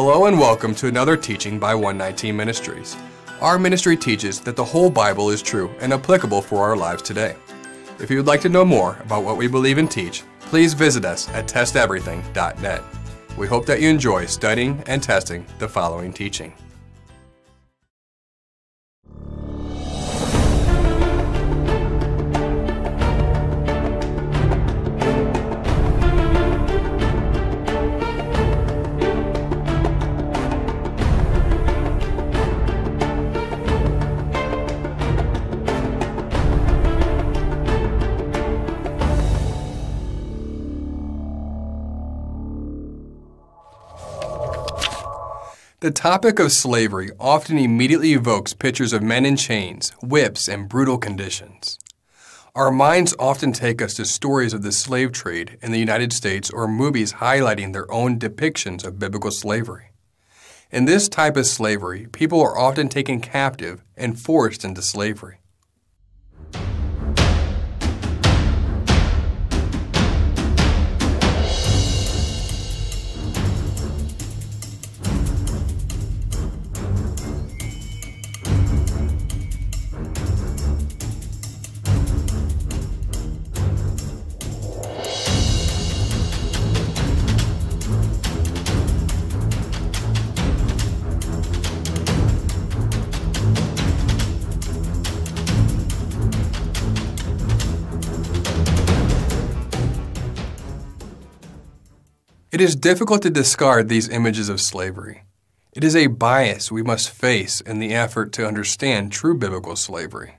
Hello and welcome to another teaching by 119 Ministries. Our ministry teaches that the whole Bible is true and applicable for our lives today. If you would like to know more about what we believe and teach, please visit us at testeverything.net. We hope that you enjoy studying and testing the following teaching. The topic of slavery often immediately evokes pictures of men in chains, whips, and brutal conditions. Our minds often take us to stories of the slave trade in the United States or movies highlighting their own depictions of biblical slavery. In this type of slavery, people are often taken captive and forced into slavery. It is difficult to discard these images of slavery. It is a bias we must face in the effort to understand true biblical slavery.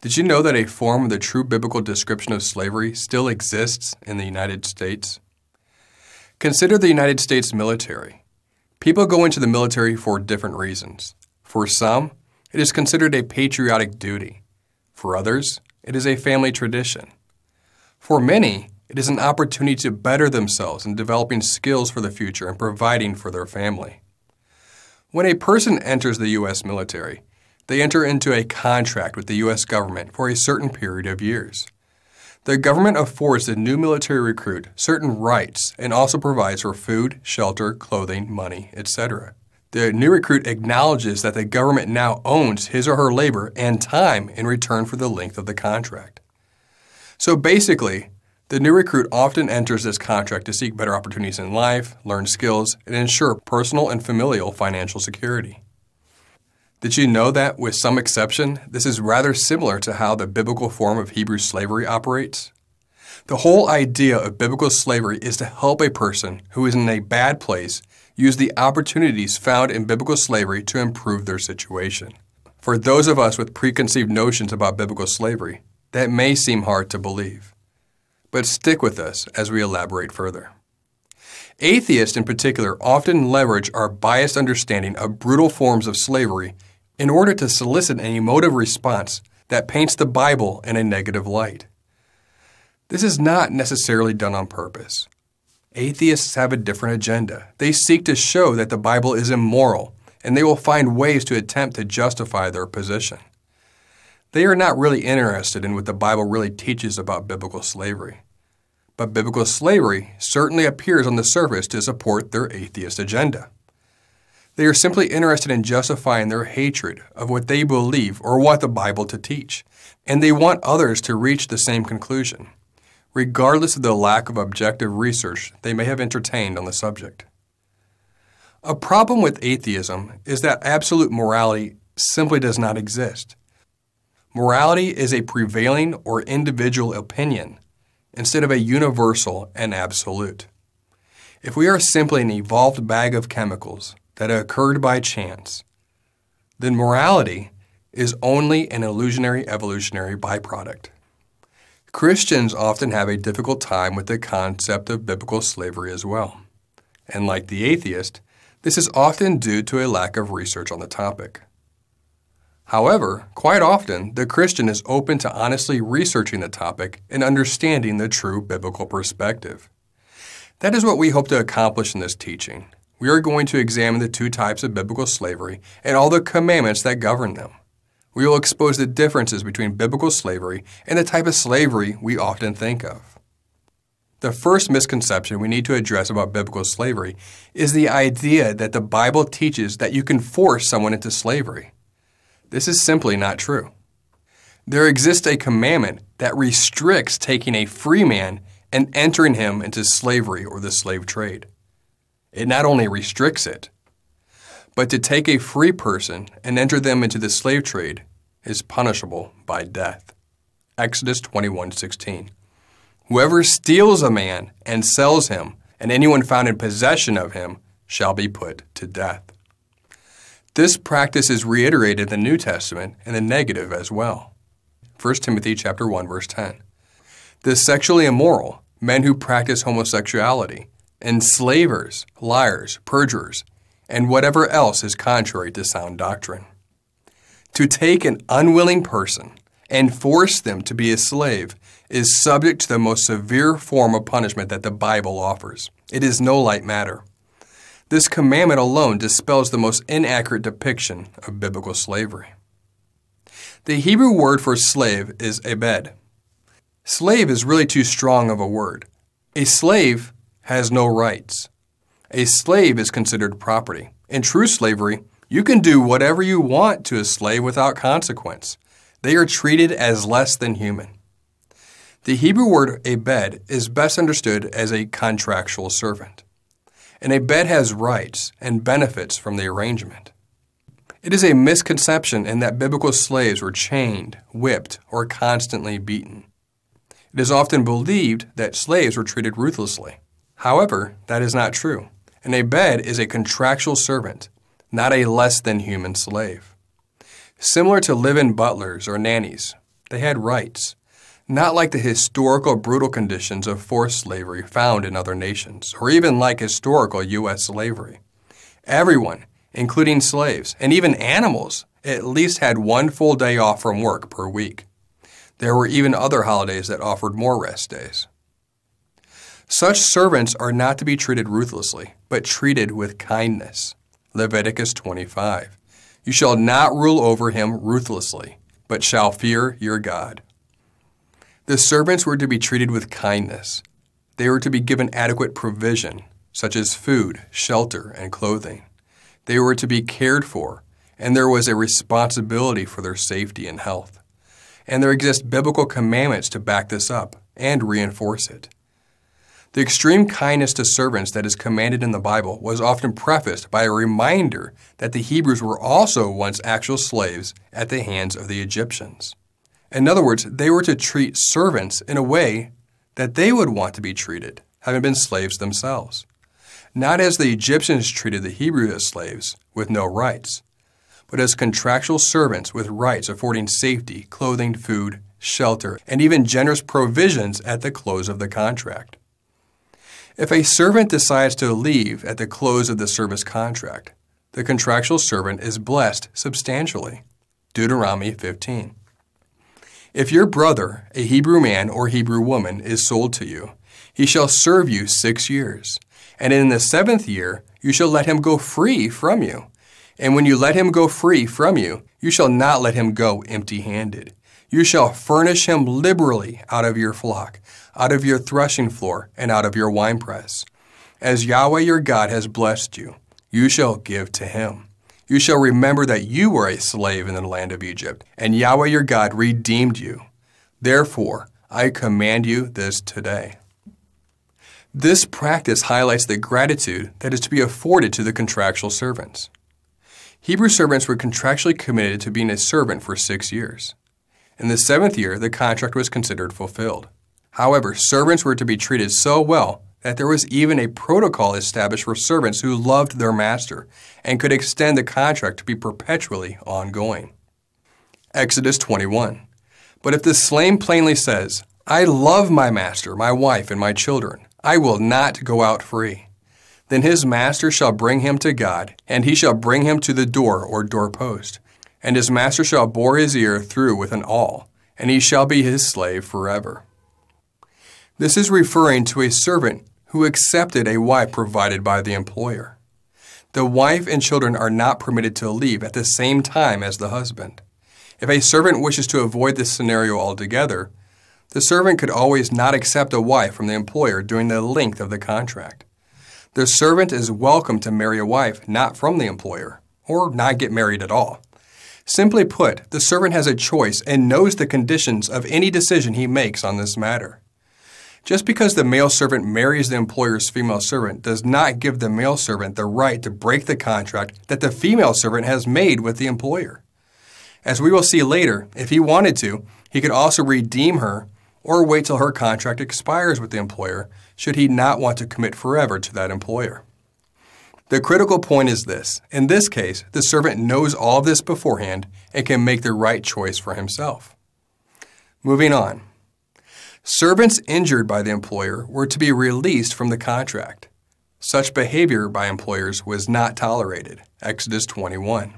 Did you know that a form of the true biblical description of slavery still exists in the United States? Consider the United States military. People go into the military for different reasons. For some, it is considered a patriotic duty. For others, it is a family tradition. For many, it is an opportunity to better themselves in developing skills for the future and providing for their family. When a person enters the U.S. military, they enter into a contract with the U.S. government for a certain period of years. The government affords the new military recruit certain rights and also provides for food, shelter, clothing, money, etc. The new recruit acknowledges that the government now owns his or her labor and time in return for the length of the contract. So basically, the new recruit often enters this contract to seek better opportunities in life, learn skills, and ensure personal and familial financial security. Did you know that, with some exception, this is rather similar to how the biblical form of Hebrew slavery operates? The whole idea of biblical slavery is to help a person who is in a bad place use the opportunities found in biblical slavery to improve their situation. For those of us with preconceived notions about biblical slavery, that may seem hard to believe. But stick with us as we elaborate further. Atheists in particular often leverage our biased understanding of brutal forms of slavery in order to solicit an emotive response that paints the Bible in a negative light. This is not necessarily done on purpose. Atheists have a different agenda. They seek to show that the Bible is immoral, and they will find ways to attempt to justify their position. They are not really interested in what the Bible really teaches about biblical slavery. But biblical slavery certainly appears on the surface to support their atheist agenda. They are simply interested in justifying their hatred of what they believe or want the Bible to teach, and they want others to reach the same conclusion, regardless of the lack of objective research they may have entertained on the subject. A problem with atheism is that absolute morality simply does not exist. Morality is a prevailing or individual opinion instead of a universal and absolute. If we are simply an evolved bag of chemicals that occurred by chance, then morality is only an illusionary evolutionary byproduct. Christians often have a difficult time with the concept of biblical slavery as well. And like the atheist, this is often due to a lack of research on the topic. However, quite often, the Christian is open to honestly researching the topic and understanding the true biblical perspective. That is what we hope to accomplish in this teaching. We are going to examine the two types of biblical slavery and all the commandments that govern them. We will expose the differences between biblical slavery and the type of slavery we often think of. The first misconception we need to address about biblical slavery is the idea that the Bible teaches that you can force someone into slavery. This is simply not true. There exists a commandment that restricts taking a free man and entering him into slavery or the slave trade. It not only restricts it, but to take a free person and enter them into the slave trade is punishable by death. Exodus 21:16. Whoever steals a man and sells him, and anyone found in possession of him, shall be put to death. This practice is reiterated in the New Testament in the negative as well. 1 Timothy chapter 1, verse 10. The sexually immoral, men who practice homosexuality, enslavers, liars, perjurers, and whatever else is contrary to sound doctrine. To take an unwilling person and force them to be a slave is subject to the most severe form of punishment that the Bible offers. It is no light matter. This commandment alone dispels the most inaccurate depiction of biblical slavery. The Hebrew word for slave is abed. Slave is really too strong of a word. A slave has no rights. A slave is considered property. In true slavery, you can do whatever you want to a slave without consequence. They are treated as less than human. The Hebrew word abed is best understood as a contractual servant. An abed has rights and benefits from the arrangement. It is a misconception in that biblical slaves were chained, whipped, or constantly beaten. It is often believed that slaves were treated ruthlessly. However, that is not true. An abed is a contractual servant, not a less-than-human slave. Similar to live-in butlers or nannies, they had rights, not like the historical brutal conditions of forced slavery found in other nations, or even like historical U.S. slavery. Everyone, including slaves, and even animals, at least had one full day off from work per week. There were even other holidays that offered more rest days. Such servants are not to be treated ruthlessly, but treated with kindness. Leviticus 25. You shall not rule over him ruthlessly, but shall fear your God. The servants were to be treated with kindness. They were to be given adequate provision, such as food, shelter, and clothing. They were to be cared for, and there was a responsibility for their safety and health. And there exist biblical commandments to back this up and reinforce it. The extreme kindness to servants that is commanded in the Bible was often prefaced by a reminder that the Hebrews were also once actual slaves at the hands of the Egyptians. In other words, they were to treat servants in a way that they would want to be treated, having been slaves themselves. Not as the Egyptians treated the Hebrews as slaves, with no rights, but as contractual servants with rights affording safety, clothing, food, shelter, and even generous provisions at the close of the contract. If a servant decides to leave at the close of the service contract, the contractual servant is blessed substantially. Deuteronomy 15. If your brother, a Hebrew man or Hebrew woman, is sold to you, he shall serve you 6 years, and in the 7th year you shall let him go free from you. And when you let him go free from you, you shall not let him go empty-handed. You shall furnish him liberally out of your flock, out of your threshing floor, and out of your winepress. As Yahweh your God has blessed you, you shall give to him. You shall remember that you were a slave in the land of Egypt, and Yahweh your God redeemed you. Therefore, I command you this today. This practice highlights the gratitude that is to be afforded to the contractual servants. Hebrew servants were contractually committed to being a servant for 6 years. In the 7th year, the contract was considered fulfilled. However, servants were to be treated so well that there was even a protocol established for servants who loved their master and could extend the contract to be perpetually ongoing. Exodus 21. But if the slave plainly says, I love my master, my wife, and my children, I will not go out free, then his master shall bring him to God, and he shall bring him to the door or doorpost, and his master shall bore his ear through with an awl, and he shall be his slave forever. This is referring to a servant who accepted a wife provided by the employer. The wife and children are not permitted to leave at the same time as the husband. If a servant wishes to avoid this scenario altogether, The servant could always not accept a wife from the employer during the length of the contract. The servant is welcome to marry a wife not from the employer, or not get married at all. Simply put, the servant has a choice and knows the conditions of any decision he makes on this matter. Just because the male servant marries the employer's female servant does not give the male servant the right to break the contract that the female servant has made with the employer. As we will see later, if he wanted to, he could also redeem her or wait till her contract expires with the employer should he not want to commit forever to that employer. The critical point is this. In this case, the servant knows all of this beforehand and can make the right choice for himself. Moving on. Servants injured by the employer were to be released from the contract. Such behavior by employers was not tolerated. Exodus 21.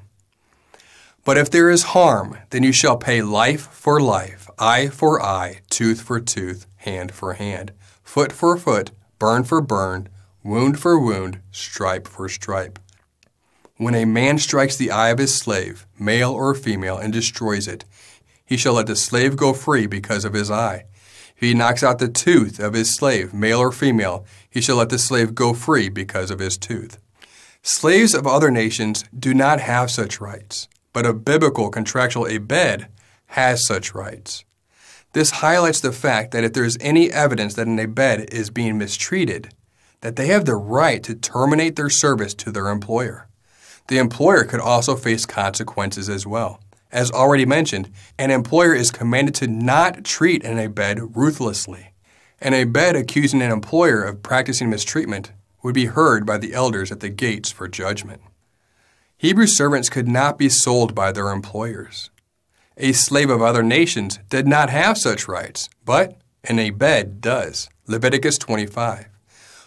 But if there is harm, then you shall pay life for life, eye for eye, tooth for tooth, hand for hand, foot for foot, burn for burn, wound for wound, stripe for stripe. When a man strikes the eye of his slave, male or female, and destroys it, he shall let the slave go free because of his eye. If he knocks out the tooth of his slave, male or female, he shall let the slave go free because of his tooth. Slaves of other nations do not have such rights, but a biblical contractual abed has such rights. This highlights the fact that if there is any evidence that an abed is being mistreated, that they have the right to terminate their service to their employer. The employer could also face consequences as well. As already mentioned, an employer is commanded to not treat an abed ruthlessly. An abed accusing an employer of practicing mistreatment would be heard by the elders at the gates for judgment. Hebrew servants could not be sold by their employers. A slave of other nations did not have such rights, but an abed does. Leviticus 25.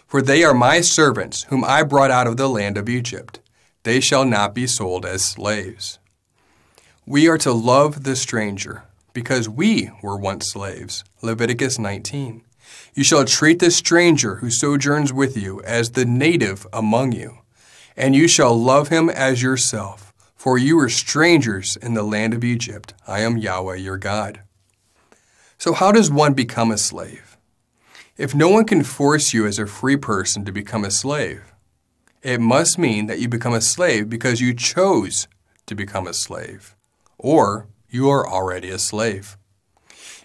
For they are my servants, whom I brought out of the land of Egypt. They shall not be sold as slaves. We are to love the stranger, because we were once slaves. Leviticus 19. You shall treat the stranger who sojourns with you as the native among you, and you shall love him as yourself, for you were strangers in the land of Egypt. I am Yahweh your God. So how does one become a slave? If no one can force you as a free person to become a slave, it must mean that you become a slave because you chose to become a slave, or you are already a slave.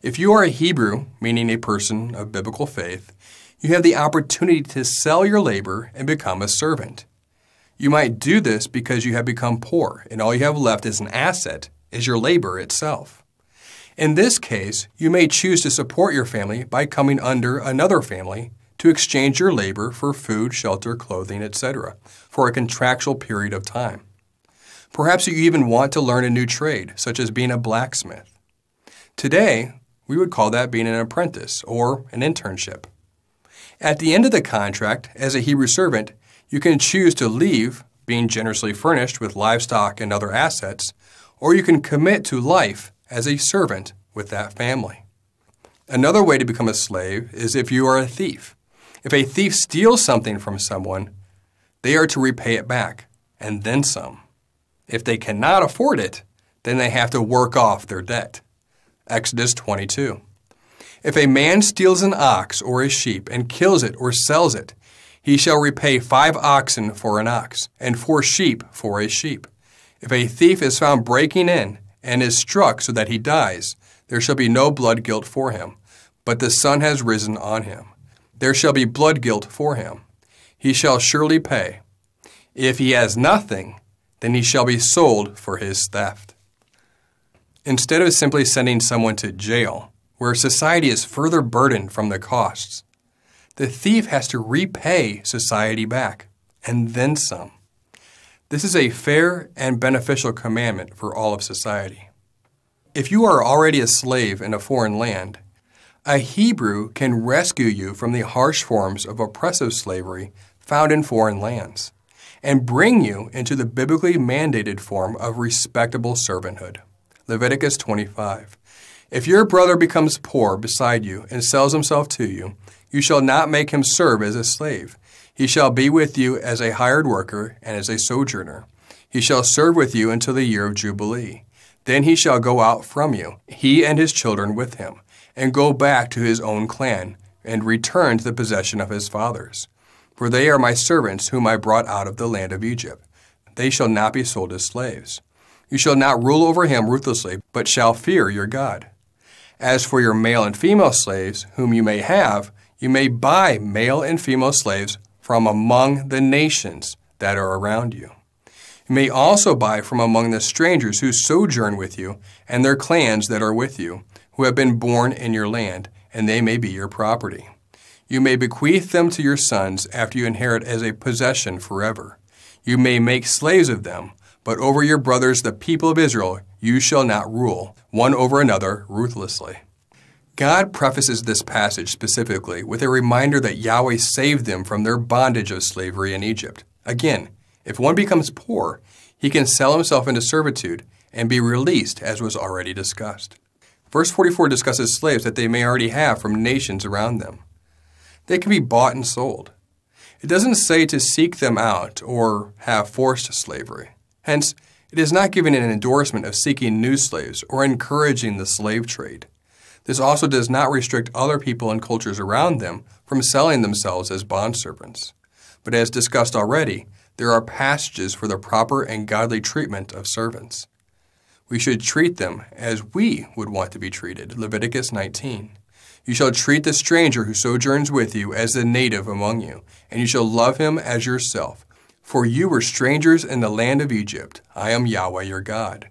If you are a Hebrew, meaning a person of biblical faith, you have the opportunity to sell your labor and become a servant. You might do this because you have become poor, and all you have left as an asset is your labor itself. In this case, you may choose to support your family by coming under another family to exchange your labor for food, shelter, clothing, etc., for a contractual period of time. Perhaps you even want to learn a new trade, such as being a blacksmith. Today, we would call that being an apprentice or an internship. At the end of the contract, as a Hebrew servant, you can choose to leave, being generously furnished with livestock and other assets, or you can commit to life as a servant with that family. Another way to become a slave is if you are a thief. If a thief steals something from someone, they are to repay it back, and then some. If they cannot afford it, then they have to work off their debt. Exodus 22. If a man steals an ox or a sheep and kills it or sells it, he shall repay 5 oxen for an ox, and 4 sheep for a sheep. If a thief is found breaking in and is struck so that he dies, there shall be no blood guilt for him, but the sun has risen on him. There shall be blood guilt for him. He shall surely pay. If he has nothing, then he shall be sold for his theft. Instead of simply sending someone to jail, where society is further burdened from the costs, the thief has to repay society back, and then some. This is a fair and beneficial commandment for all of society. If you are already a slave in a foreign land, a Hebrew can rescue you from the harsh forms of oppressive slavery found in foreign lands, and bring you into the biblically mandated form of respectable servanthood. Leviticus 25. If your brother becomes poor beside you and sells himself to you, you shall not make him serve as a slave. He shall be with you as a hired worker and as a sojourner. He shall serve with you until the year of Jubilee. Then he shall go out from you, he and his children with him, and go back to his own clan, and return to the possession of his fathers. For they are my servants whom I brought out of the land of Egypt. They shall not be sold as slaves. You shall not rule over him ruthlessly, but shall fear your God. As for your male and female slaves, whom you may have, you may buy male and female slaves from among the nations that are around you. You may also buy from among the strangers who sojourn with you, and their clans that are with you, who have been born in your land, and they may be your property. You may bequeath them to your sons after you inherit as a possession forever. You may make slaves of them, but over your brothers, the people of Israel, you shall not rule, one over another ruthlessly. God prefaces this passage specifically with a reminder that Yahweh saved them from their bondage of slavery in Egypt. Again, if one becomes poor, he can sell himself into servitude and be released, as was already discussed. Verse 44 discusses slaves that they may already have from nations around them. They can be bought and sold. It doesn't say to seek them out or have forced slavery. Hence, it is not giving an endorsement of seeking new slaves or encouraging the slave trade. This also does not restrict other people and cultures around them from selling themselves as bondservants. But as discussed already, there are passages for the proper and godly treatment of servants. We should treat them as we would want to be treated. Leviticus 19. You shall treat the stranger who sojourns with you as the native among you, and you shall love him as yourself. For you were strangers in the land of Egypt. I am Yahweh your God.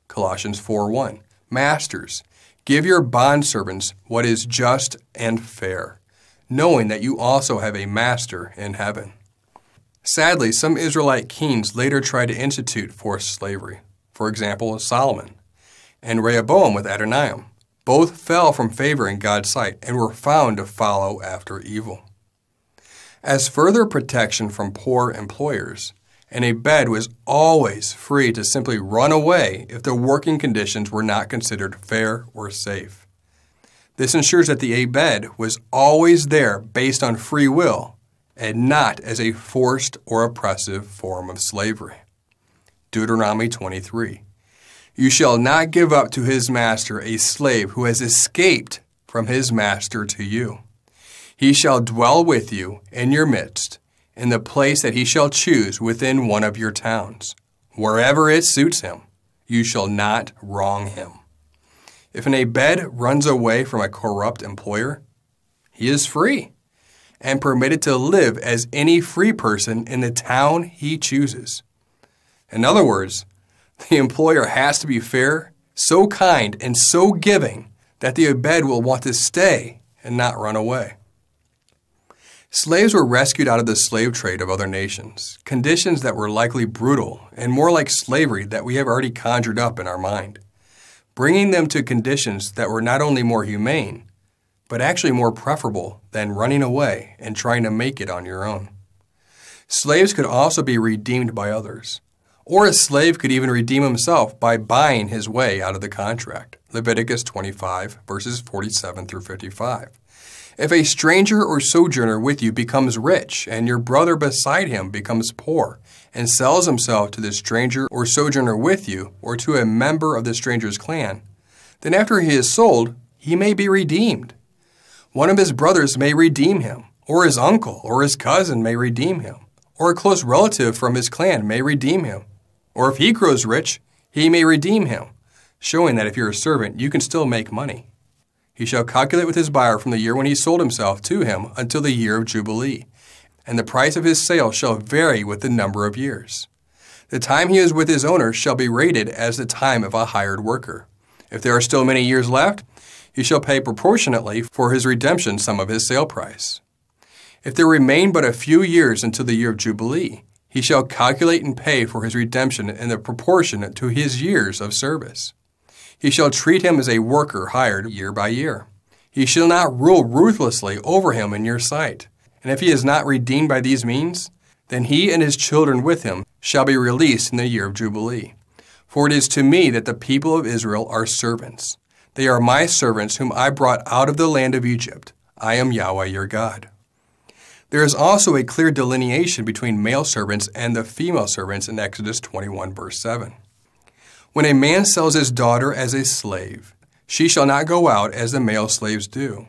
Colossians 4:1. Masters, give your bondservants what is just and fair, knowing that you also have a master in heaven. Sadly, some Israelite kings later tried to institute forced slavery. For example, Solomon and Rehoboam with Adoniram. Both fell from favor in God's sight and were found to follow after evil. As further protection from poor employers, an abed was always free to simply run away if the working conditions were not considered fair or safe. This ensures that the abed was always there based on free will and not as a forced or oppressive form of slavery. Deuteronomy 23. You shall not give up to his master a slave who has escaped from his master to you. He shall dwell with you in your midst, in the place that he shall choose within one of your towns. Wherever it suits him, you shall not wrong him. If an abed runs away from a corrupt employer, he is free and permitted to live as any free person in the town he chooses. In other words, the employer has to be fair, so kind, and so giving that the abed will want to stay and not run away. Slaves were rescued out of the slave trade of other nations, conditions that were likely brutal and more like slavery that we have already conjured up in our mind, bringing them to conditions that were not only more humane, but actually more preferable than running away and trying to make it on your own. Slaves could also be redeemed by others, or a slave could even redeem himself by buying his way out of the contract. Leviticus 25, verses 47 through 55. If a stranger or sojourner with you becomes rich, and your brother beside him becomes poor, and sells himself to the stranger or sojourner with you, or to a member of the stranger's clan, then after he is sold, he may be redeemed. One of his brothers may redeem him, or his uncle or his cousin may redeem him, or a close relative from his clan may redeem him. Or if he grows rich, he may redeem him, showing that if you're a servant, you can still make money. He shall calculate with his buyer from the year when he sold himself to him until the year of Jubilee, and the price of his sale shall vary with the number of years. The time he is with his owner shall be rated as the time of a hired worker. If there are still many years left, he shall pay proportionately for his redemption some of his sale price. If there remain but a few years until the year of Jubilee, he shall calculate and pay for his redemption in the proportion to his years of service. He shall treat him as a worker hired year by year. He shall not rule ruthlessly over him in your sight. And if he is not redeemed by these means, then he and his children with him shall be released in the year of Jubilee. For it is to me that the people of Israel are servants. They are my servants whom I brought out of the land of Egypt. I am Yahweh your God. There is also a clear delineation between male servants and the female servants in Exodus 21, verse 7. When a man sells his daughter as a slave, She shall not go out as the male slaves do.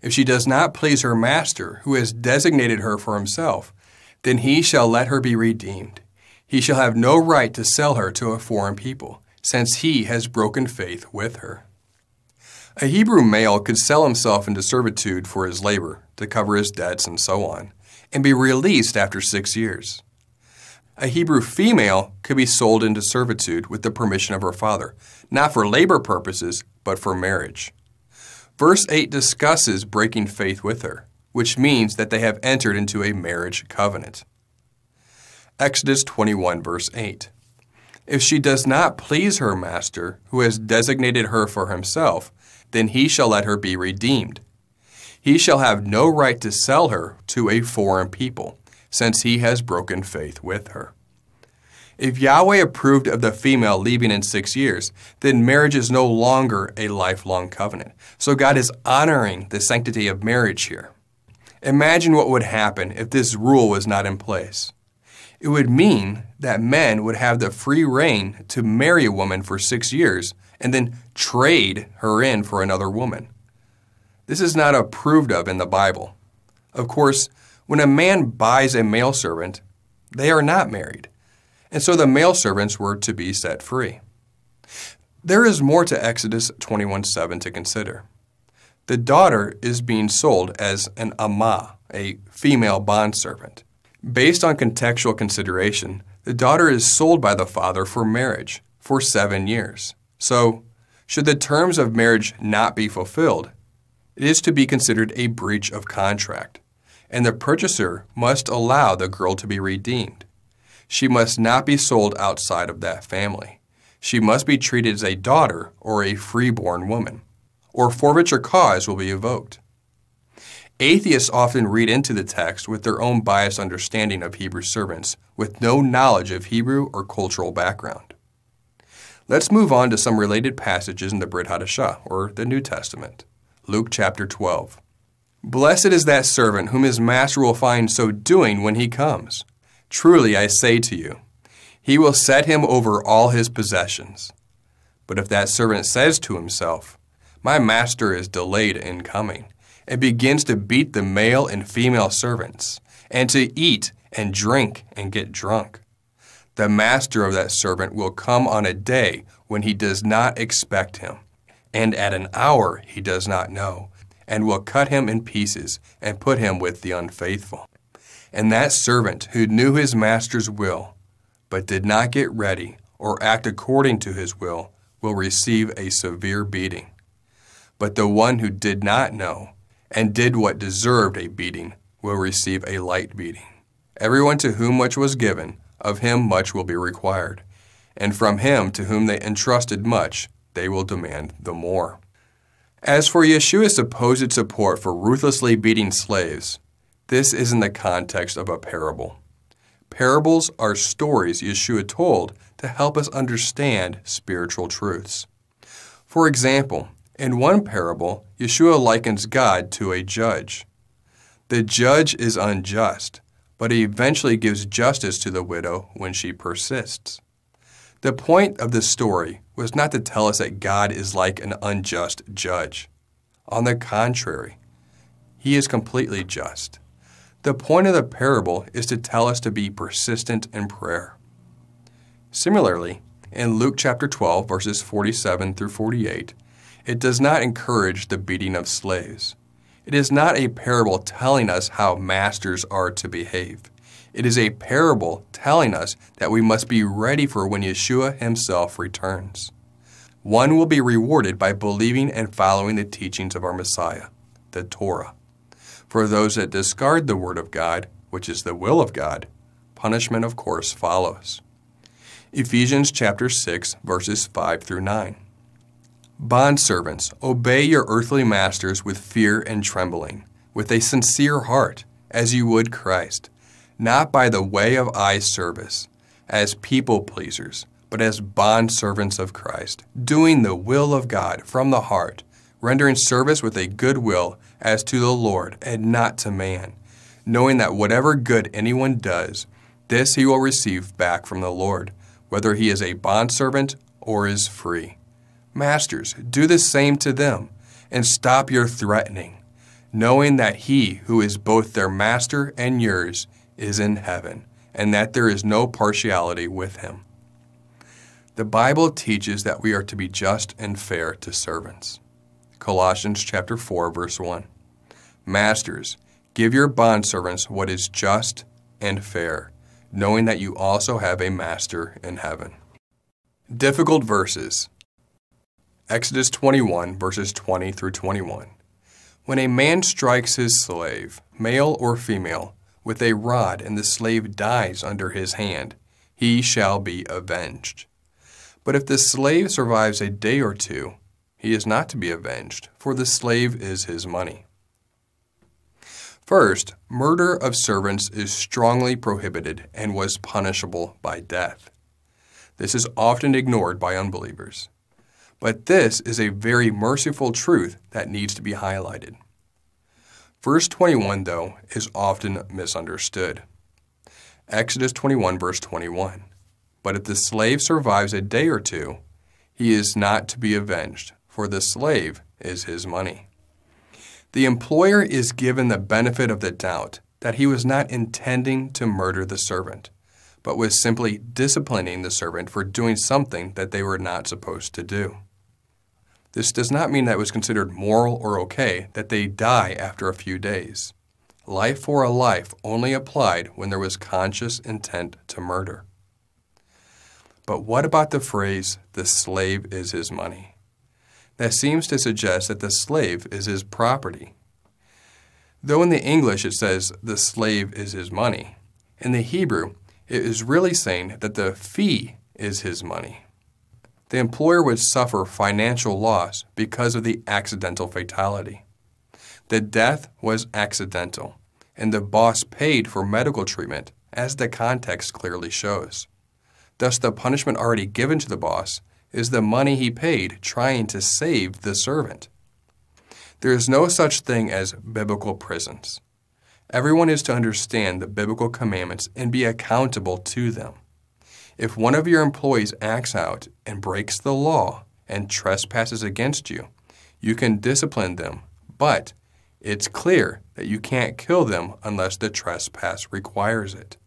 If she does not please her master, who has designated her for himself, then he shall let her be redeemed. He shall have no right to sell her to a foreign people, since he has broken faith with her. A Hebrew male could sell himself into servitude for his labor, to cover his debts and so on, and be released after 6 years. A Hebrew female could be sold into servitude with the permission of her father, not for labor purposes, but for marriage. Verse 8 discusses breaking faith with her, which means that they have entered into a marriage covenant. Exodus 21, verse 8. If she does not please her master, who has designated her for himself, then he shall let her be redeemed. He shall have no right to sell her to a foreign people, since he has broken faith with her. If Yahweh approved of the female leaving in 6 years, then marriage is no longer a lifelong covenant. So God is honoring the sanctity of marriage here. Imagine what would happen if this rule was not in place. It would mean that men would have the free rein to marry a woman for 6 years and then trade her in for another woman. This is not approved of in the Bible. Of course, when a man buys a male servant, they are not married, and so the male servants were to be set free. There is more to Exodus 21:7 to consider. The daughter is being sold as an amah, a female bondservant. Based on contextual consideration, the daughter is sold by the father for marriage for 7 years. So, should the terms of marriage not be fulfilled, it is to be considered a breach of contract, and the purchaser must allow the girl to be redeemed. She must not be sold outside of that family. She must be treated as a daughter or a freeborn woman, or forfeiture cause will be evoked. Atheists often read into the text with their own biased understanding of Hebrew servants, with no knowledge of Hebrew or cultural background. Let's move on to some related passages in the Brit Hadashah, or the New Testament. Luke chapter 12. Blessed is that servant whom his master will find so doing when he comes. Truly I say to you, he will set him over all his possessions. But if that servant says to himself, my master is delayed in coming, and begins to beat the male and female servants, and to eat and drink and get drunk, the master of that servant will come on a day when he does not expect him, and at an hour he does not know, and will cut him in pieces and put him with the unfaithful. And that servant who knew his master's will, but did not get ready or act according to his will receive a severe beating. But the one who did not know and did what deserved a beating will receive a light beating. Everyone to whom much was given, of him much will be required, and from him to whom they entrusted much, they will demand the more. As for Yeshua's supposed support for ruthlessly beating slaves, this is in the context of a parable. Parables are stories Yeshua told to help us understand spiritual truths. For example, in one parable, Yeshua likens God to a judge. The judge is unjust, but he eventually gives justice to the widow when she persists. The point of the story was not to tell us that God is like an unjust judge. On the contrary, he is completely just. The point of the parable is to tell us to be persistent in prayer. Similarly, in Luke chapter 12, verses 47 through 48, it does not encourage the beating of slaves. It is not a parable telling us how masters are to behave. It is a parable telling us that we must be ready for when Yeshua himself returns. One will be rewarded by believing and following the teachings of our Messiah, the Torah. For those that discard the word of God, which is the will of God, punishment, of course, follows. Ephesians chapter 6, verses 5 through 9. Bondservants, obey your earthly masters with fear and trembling, with a sincere heart, as you would Christ, not by the way of eye service, as people pleasers, but as bondservants of Christ, doing the will of God from the heart, rendering service with a good will as to the Lord and not to man, knowing that whatever good anyone does, this he will receive back from the Lord, whether he is a bondservant or is free. Masters, do the same to them, and stop your threatening, knowing that He who is both their master and yours is in heaven, and that there is no partiality with Him. The Bible teaches that we are to be just and fair to servants. Colossians chapter 4, verse 1. Masters, give your bondservants what is just and fair, knowing that you also have a master in heaven. Difficult verses. Exodus 21, verses 20 through 21. When a man strikes his slave, male or female, with a rod and the slave dies under his hand, he shall be avenged. But if the slave survives a day or two, he is not to be avenged, for the slave is his money. First, murder of servants is strongly prohibited and was punishable by death. This is often ignored by unbelievers. But this is a very merciful truth that needs to be highlighted. Verse 21, though, is often misunderstood. Exodus 21, verse 21. But if the slave survives a day or two, he is not to be avenged, for the slave is his money. The employer is given the benefit of the doubt that he was not intending to murder the servant, but was simply disciplining the servant for doing something that they were not supposed to do. This does not mean that it was considered moral or okay that they die after a few days. Life for a life only applied when there was conscious intent to murder. But what about the phrase, the slave is his money? That seems to suggest that the slave is his property. Though in the English it says the slave is his money, in the Hebrew it is really saying that the fee is his money. The employer would suffer financial loss because of the accidental fatality. The death was accidental, and the boss paid for medical treatment, as the context clearly shows. Thus, the punishment already given to the boss is the money he paid trying to save the servant. There is no such thing as biblical prisons. Everyone is to understand the biblical commandments and be accountable to them. If one of your employees acts out and breaks the law and trespasses against you, you can discipline them, but it's clear that you can't kill them unless the trespass requires it.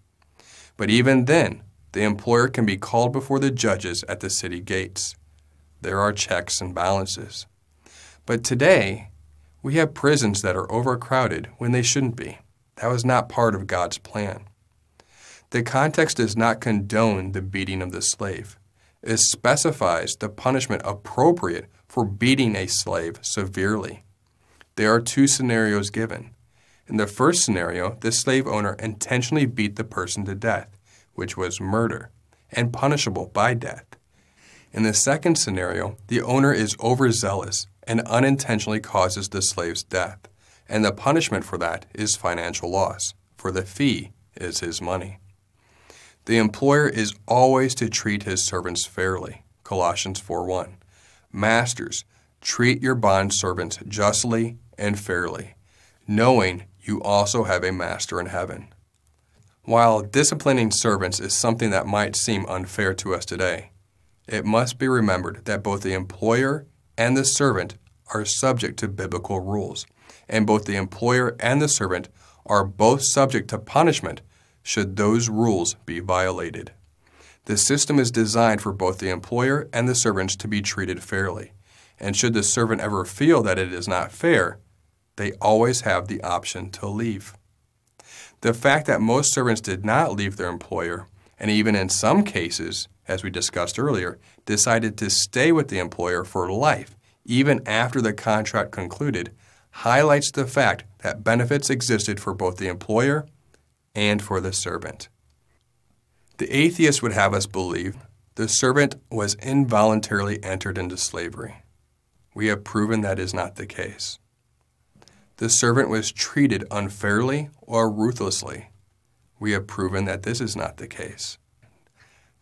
But even then, the employer can be called before the judges at the city gates. There are checks and balances. But today, we have prisons that are overcrowded when they shouldn't be. That was not part of God's plan. The context does not condone the beating of the slave. It specifies the punishment appropriate for beating a slave severely. There are two scenarios given. In the first scenario, the slave owner intentionally beat the person to death, which was murder, and punishable by death. In the second scenario, the owner is overzealous and unintentionally causes the slave's death, and the punishment for that is financial loss, for the fee is his money. The employer is always to treat his servants fairly, Colossians 4:1. Masters, treat your bondservants justly and fairly, knowing you also have a master in heaven. While disciplining servants is something that might seem unfair to us today, it must be remembered that both the employer and the servant are subject to biblical rules, and both the employer and the servant are both subject to punishment should those rules be violated. The system is designed for both the employer and the servants to be treated fairly, and should the servant ever feel that it is not fair, they always have the option to leave. The fact that most servants did not leave their employer, and even in some cases, as we discussed earlier, decided to stay with the employer for life, even after the contract concluded, highlights the fact that benefits existed for both the employer and for the servant. The atheist would have us believe the servant was involuntarily entered into slavery. We have proven that is not the case. The servant was treated unfairly or ruthlessly. We have proven that this is not the case.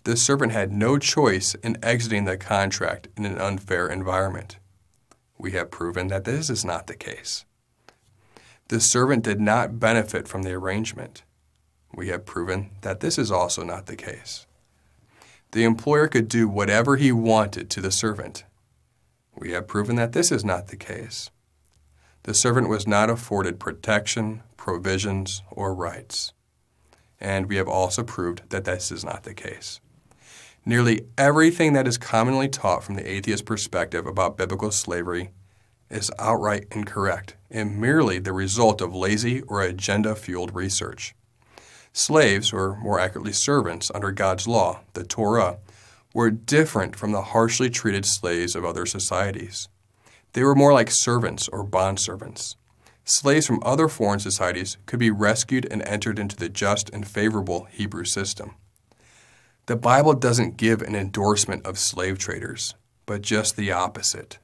The servant had no choice in exiting the contract in an unfair environment. We have proven that this is not the case. The servant did not benefit from the arrangement. We have proven that this is also not the case. The employer could do whatever he wanted to the servant. We have proven that this is not the case. The servant was not afforded protection, provisions, or rights. And we have also proved that this is not the case. Nearly everything that is commonly taught from the atheist perspective about biblical slavery is outright incorrect and merely the result of lazy or agenda-fueled research. Slaves, or more accurately servants, under God's law, the Torah, were different from the harshly treated slaves of other societies. They were more like servants or bondservants. Slaves from other foreign societies could be rescued and entered into the just and favorable Hebrew system. The Bible doesn't give an endorsement of slave traders, but just the opposite.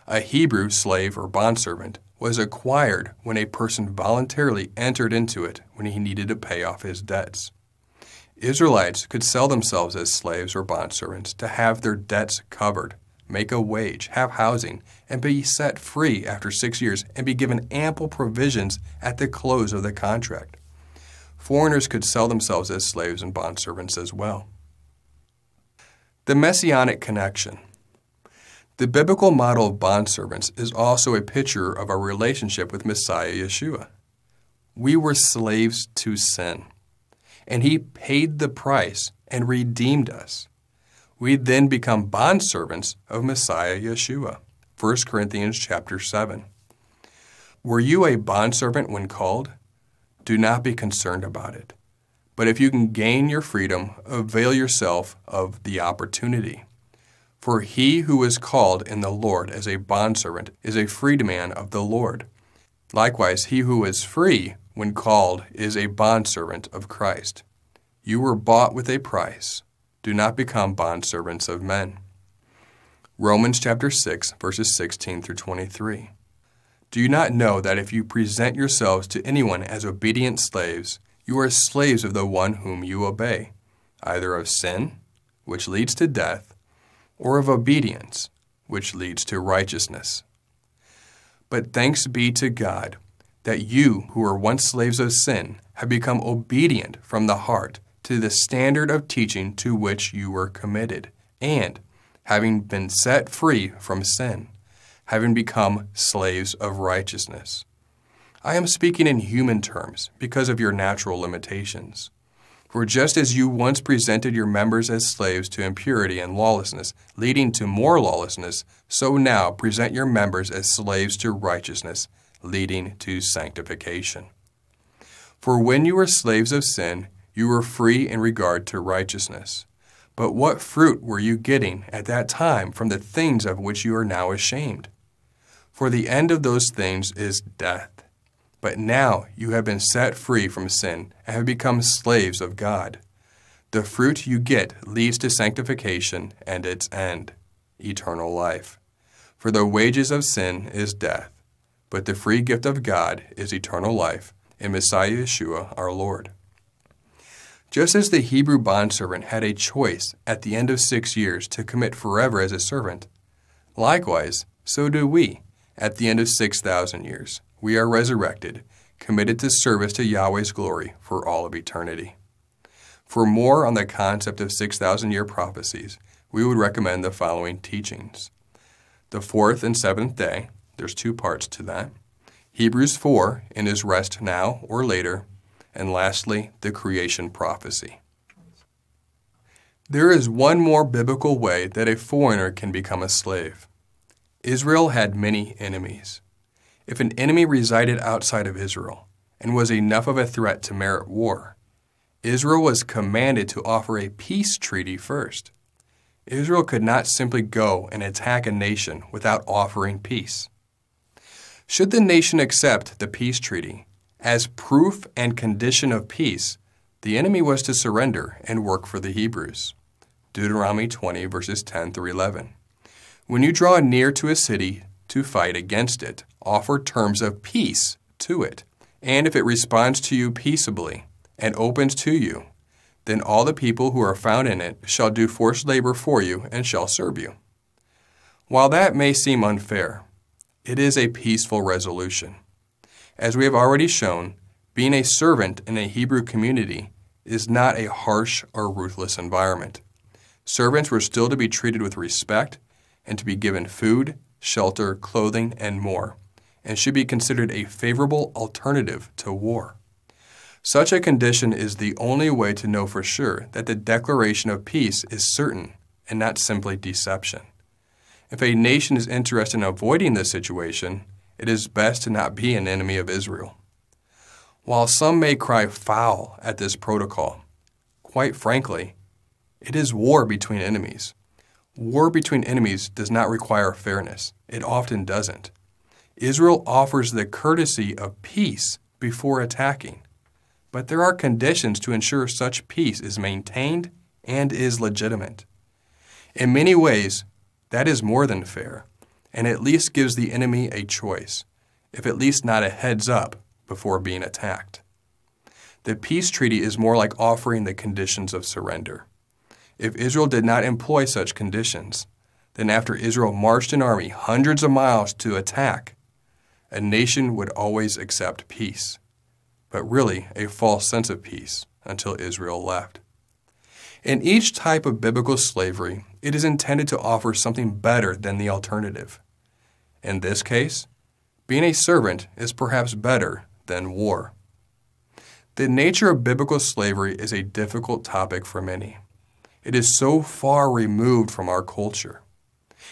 A Hebrew slave or bondservant was acquired when a person voluntarily entered into it when he needed to pay off his debts. Israelites could sell themselves as slaves or bondservants to have their debts covered, make a wage, have housing, and be set free after 6 years and be given ample provisions at the close of the contract. Foreigners could sell themselves as slaves and bondservants as well. The Messianic connection. The biblical model of bondservants is also a picture of our relationship with Messiah Yeshua. We were slaves to sin, and He paid the price and redeemed us. We then become bondservants of Messiah Yeshua. 1 Corinthians chapter 7. Were you a bondservant when called? Do not be concerned about it. But if you can gain your freedom, avail yourself of the opportunity. For he who is called in the Lord as a bondservant is a freedman of the Lord. Likewise, he who is free when called is a bondservant of Christ. You were bought with a price. Do not become bondservants of men. Romans chapter 6, verses 16 through 23. Do you not know that if you present yourselves to anyone as obedient slaves, you are slaves of the one whom you obey, either of sin, which leads to death, or of obedience, which leads to righteousness? But thanks be to God that you, who were once slaves of sin, have become obedient from the heart to the standard of teaching to which you were committed, and, having been set free from sin, having become slaves of righteousness. I am speaking in human terms because of your natural limitations. For just as you once presented your members as slaves to impurity and lawlessness, leading to more lawlessness, so now present your members as slaves to righteousness, leading to sanctification. For when you were slaves of sin, you were free in regard to righteousness. But what fruit were you getting at that time from the things of which you are now ashamed? For the end of those things is death. But now you have been set free from sin and have become slaves of God. The fruit you get leads to sanctification and its end, eternal life. For the wages of sin is death, but the free gift of God is eternal life in Messiah Yeshua our Lord. Just as the Hebrew bondservant had a choice at the end of 6 years to commit forever as a servant, likewise, so do we at the end of 6,000 years. We are resurrected, committed to service to Yahweh's glory for all of eternity. For more on the concept of 6,000-year prophecies, we would recommend the following teachings. The fourth and seventh day, there's 2 parts to that. Hebrews 4, in his rest now or later. And lastly, the creation prophecy. There is one more biblical way that a foreigner can become a slave. Israel had many enemies. If an enemy resided outside of Israel and was enough of a threat to merit war, Israel was commanded to offer a peace treaty first. Israel could not simply go and attack a nation without offering peace. Should the nation accept the peace treaty, as proof and condition of peace, the enemy was to surrender and work for the Hebrews. Deuteronomy 20, verses 10 through 11. When you draw near to a city to fight against it, offer terms of peace to it. And if it responds to you peaceably and opens to you, then all the people who are found in it shall do forced labor for you and shall serve you. While that may seem unfair, it is a peaceful resolution. As we have already shown, being a servant in a Hebrew community is not a harsh or ruthless environment. Servants were still to be treated with respect, and to be given food, shelter, clothing, and more, and should be considered a favorable alternative to war. Such a condition is the only way to know for sure that the declaration of peace is certain and not simply deception. If a nation is interested in avoiding this situation, it is best to not be an enemy of Israel. While some may cry foul at this protocol, quite frankly, it is war between enemies. War between enemies does not require fairness. It often doesn't. Israel offers the courtesy of peace before attacking, but there are conditions to ensure such peace is maintained and is legitimate. In many ways, that is more than fair, and at least gives the enemy a choice, if at least not a heads up before being attacked. The peace treaty is more like offering the conditions of surrender. If Israel did not employ such conditions, then after Israel marched an army hundreds of miles to attack, a nation would always accept peace, but really a false sense of peace until Israel left. In each type of biblical slavery, it is intended to offer something better than the alternative. In this case, being a servant is perhaps better than war. The nature of biblical slavery is a difficult topic for many. It is so far removed from our culture.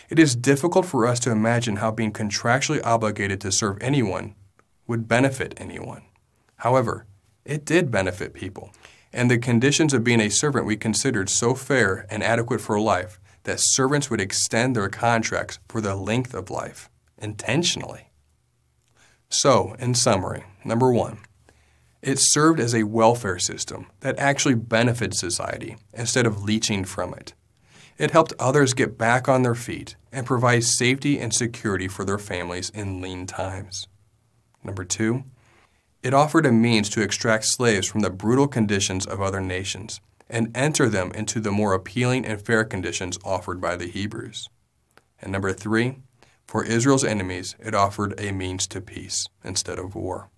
It is difficult for us to imagine how being contractually obligated to serve anyone would benefit anyone. However, it did benefit people, and the conditions of being a servant we considered so fair and adequate for life that servants would extend their contracts for the length of life, intentionally. So, in summary, number one, it served as a welfare system that actually benefited society instead of leeching from it. It helped others get back on their feet and provide safety and security for their families in lean times. Number two, it offered a means to extract slaves from the brutal conditions of other nations and enter them into the more appealing and fair conditions offered by the Hebrews. And number three, for Israel's enemies, it offered a means to peace instead of war.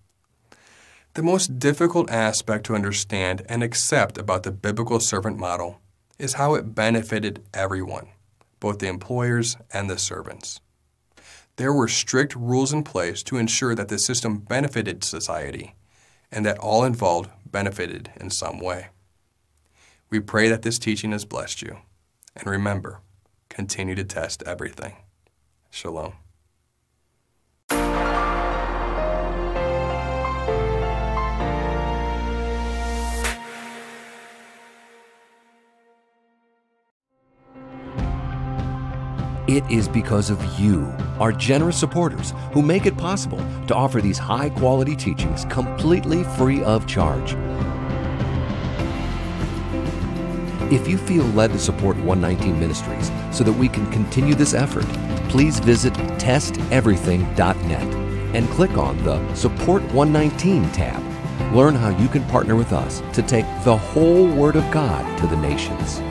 The most difficult aspect to understand and accept about the biblical servant model is how it benefited everyone, both the employers and the servants. There were strict rules in place to ensure that the system benefited society and that all involved benefited in some way. We pray that this teaching has blessed you. And remember, continue to test everything. Shalom. It is because of you, our generous supporters, who make it possible to offer these high-quality teachings completely free of charge. If you feel led to support 119 Ministries so that we can continue this effort, please visit testeverything.net and click on the Support 119 tab. Learn how you can partner with us to take the whole Word of God to the nations.